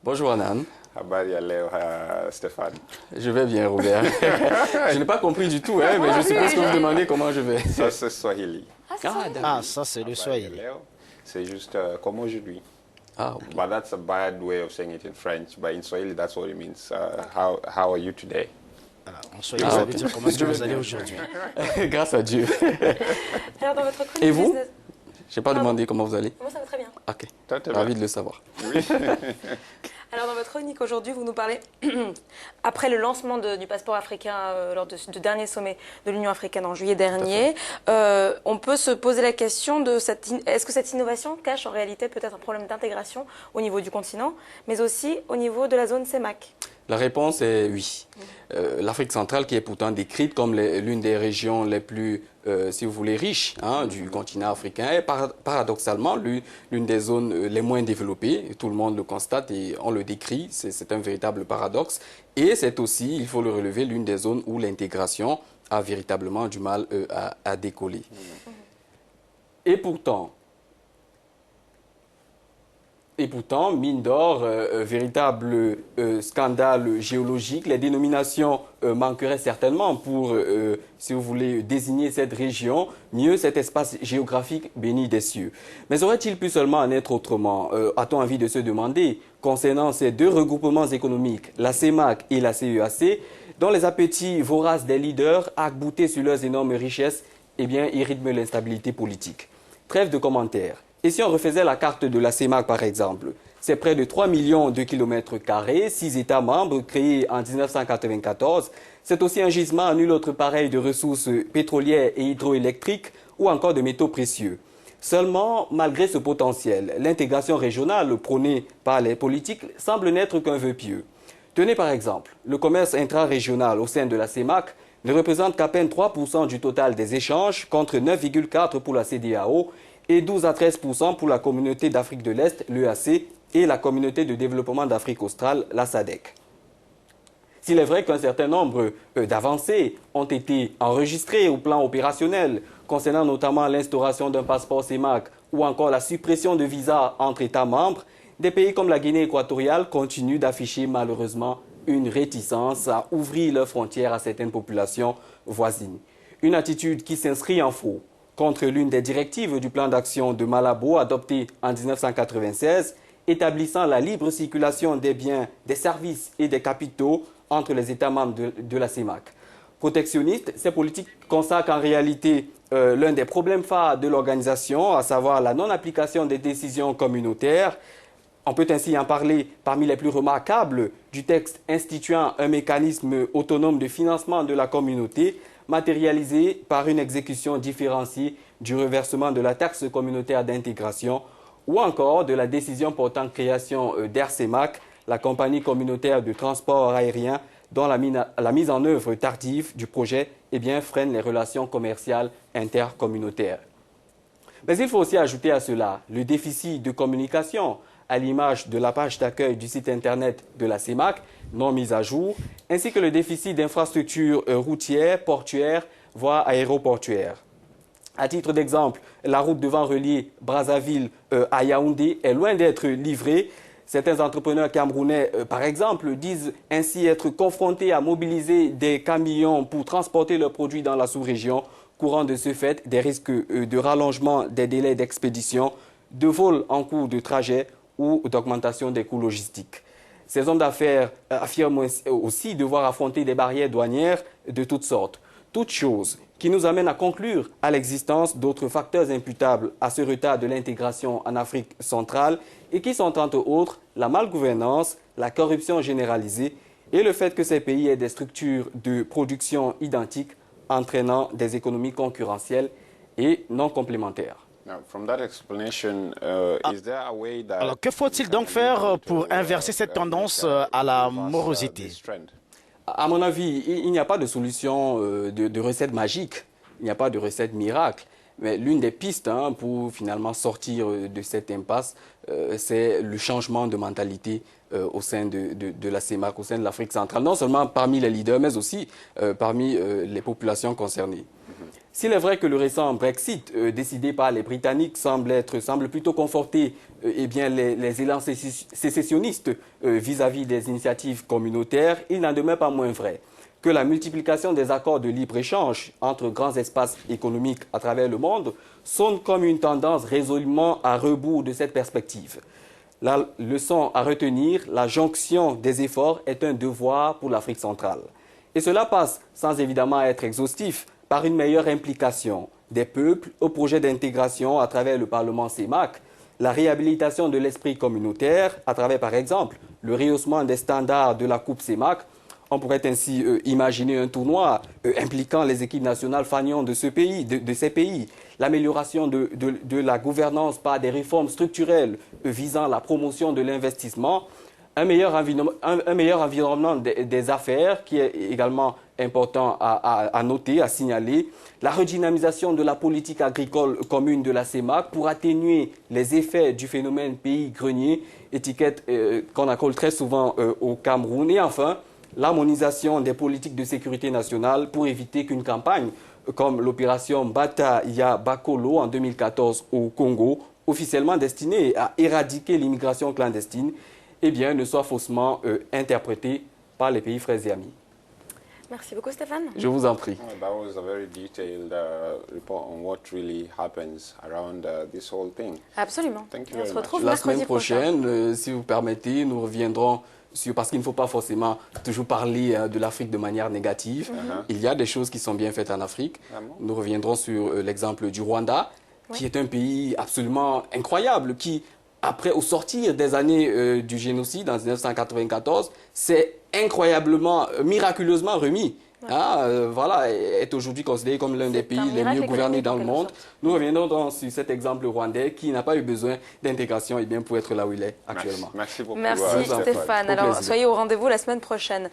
Bonjour Anan. Habari ya leo, Stéphane. Je vais bien, Robert. Je n'ai pas compris du tout, hein, mais je suppose que vous demandez comment je vais. Ça, c'est Swahili. Ça, c'est le Swahili. C'est juste comme aujourd'hui. Ah, ok. But that's a bad way of saying it in French. But in Swahili, that's what it means. How are you today? Alors, en Swahili, ça veut dire comment est-ce que vous allez aujourd'hui. Grâce à Dieu. Alors, dans votre chronique Et vous? business... Je n'ai pas demandé comment vous allez. Moi, ça va très bien. Ok, Toi, t'es ravi bien. de le savoir. Alors, dans votre chronique aujourd'hui, vous nous parlez, après le lancement du passeport africain lors du dernier sommet de l'Union africaine en juillet dernier, on peut se poser la question de est-ce que cette innovation cache en réalité peut-être un problème d'intégration au niveau du continent, mais aussi au niveau de la zone CEMAC? La réponse est oui. L'Afrique centrale, qui est pourtant décrite comme l'une des régions les plus, si vous voulez, riches du continent africain, est paradoxalement l'une des zones les moins développées. Tout le monde le constate et on le décrit. C'est un véritable paradoxe. Et c'est aussi, il faut le relever, l'une des zones où l'intégration a véritablement du mal à décoller. Et pourtant, mine d'or, véritable scandale géologique, les dénominations manqueraient certainement pour, si vous voulez, désigner cette région, mieux cet espace géographique béni des cieux. Mais aurait-il pu seulement en être autrement? A-t-on envie de se demander, concernant ces deux regroupements économiques, la CEMAC et la CEAC, dont les appétits voraces des leaders, arc-boutés sur leurs énormes richesses, eh bien, ils rythment l'instabilité politique. Trêve de commentaires. Et si on refaisait la carte de la CEMAC, par exemple, c'est près de 3 millions de kilomètres carrés, 6 États membres créés en 1994. C'est aussi un gisement à nul autre pareil de ressources pétrolières et hydroélectriques ou encore de métaux précieux. Seulement, malgré ce potentiel, l'intégration régionale prônée par les politiques semble n'être qu'un vœu pieux. Tenez par exemple, le commerce intra-régional au sein de la CEMAC ne représente qu'à peine 3% du total des échanges contre 9,4% pour la CEDEAO et 12 à 13% pour la communauté d'Afrique de l'Est, l'EAC, et la communauté de développement d'Afrique australe, la SADC. S'il est vrai qu'un certain nombre d'avancées ont été enregistrées au plan opérationnel, concernant notamment l'instauration d'un passeport CEMAC ou encore la suppression de visas entre États membres, des pays comme la Guinée équatoriale continuent d'afficher malheureusement une réticence à ouvrir leurs frontières à certaines populations voisines. Une attitude qui s'inscrit en faux contre l'une des directives du plan d'action de Malabo adopté en 1996, établissant la libre circulation des biens, des services et des capitaux entre les États membres de la CEMAC. Protectionniste, ces politiques consacrent en réalité l'un des problèmes phares de l'organisation, à savoir la non-application des décisions communautaires. On peut ainsi en parler parmi les plus remarquables du texte instituant un mécanisme autonome de financement de la communauté, matérialisé par une exécution différenciée du reversement de la taxe communautaire d'intégration ou encore de la décision portant création d'Air CEMAC, la compagnie communautaire de transport aérien dont la mise en œuvre tardive du projet freine les relations commerciales intercommunautaires. Mais il faut aussi ajouter à cela le déficit de communication, à l'image de la page d'accueil du site internet de la CEMAC, non mise à jour, ainsi que le déficit d'infrastructures routières, portuaires, voire aéroportuaires. À titre d'exemple, la route devant relier Brazzaville à Yaoundé est loin d'être livrée. Certains entrepreneurs camerounais, par exemple, disent ainsi être confrontés à mobiliser des camions pour transporter leurs produits dans la sous-région, courant de ce fait des risques de rallongement des délais d'expédition, de vol en cours de trajet ou d'augmentation des coûts logistiques. Ces hommes d'affaires affirment aussi devoir affronter des barrières douanières de toutes sortes. Toutes choses qui nous amènent à conclure à l'existence d'autres facteurs imputables à ce retard de l'intégration en Afrique centrale et qui sont entre autres la malgouvernance, la corruption généralisée et le fait que ces pays aient des structures de production identiques entraînant des économies concurrentielles et non complémentaires. Alors, que faut-il donc faire pour inverser cette tendance à la morosité? À mon avis, il n'y a pas de solution de recette magique, il n'y a pas de recette miracle. Mais l'une des pistes pour finalement sortir de cette impasse, c'est le changement de mentalité au sein de la CEMAC, au sein de l'Afrique centrale, non seulement parmi les leaders, mais aussi parmi les populations concernées. S'il est vrai que le récent Brexit décidé par les Britanniques semble plutôt conforter les élans sécessionnistes vis-à-vis des initiatives communautaires, il n'en demeure pas moins vrai que la multiplication des accords de libre-échange entre grands espaces économiques à travers le monde sonne comme une tendance résolument à rebours de cette perspective. La leçon à retenir, la jonction des efforts est un devoir pour l'Afrique centrale. Et cela passe, sans évidemment être exhaustif, par une meilleure implication des peuples au projet d'intégration à travers le Parlement CEMAC, la réhabilitation de l'esprit communautaire à travers, par exemple, le rehaussement des standards de la Coupe CEMAC. On pourrait ainsi imaginer un tournoi impliquant les équipes nationales fanion de ces pays, l'amélioration de la gouvernance par des réformes structurelles visant la promotion de l'investissement, un meilleur environnement des affaires qui est également important à noter, à signaler, la redynamisation de la politique agricole commune de la CEMAC pour atténuer les effets du phénomène pays-grenier, étiquette qu'on accorde très souvent au Cameroun, et enfin, l'harmonisation des politiques de sécurité nationale pour éviter qu'une campagne comme l'opération Bata Ya Bakolo en 2014 au Congo, officiellement destinée à éradiquer l'immigration clandestine, ne soit faussement interprétée par les pays frères et amis. Merci beaucoup Stéphane. Je vous en prie. That was a very detailed report on what really happens around this whole thing. Absolument. Thank you On very se much. retrouve La semaine mercredi prochain. prochaine, si vous permettez, nous reviendrons parce qu'il ne faut pas forcément toujours parler de l'Afrique de manière négative. Il y a des choses qui sont bien faites en Afrique. Nous reviendrons sur l'exemple du Rwanda, qui est un pays absolument incroyable, qui, au sortir des années du génocide en 1994, s'est incroyablement, miraculeusement remis. Est aujourd'hui considéré comme l'un des pays les mieux gouvernés dans le monde. Nous reviendrons donc sur cet exemple rwandais qui n'a pas eu besoin d'intégration pour être là où il est actuellement. Merci beaucoup. Merci Stéphane. Alors, soyez au rendez-vous la semaine prochaine.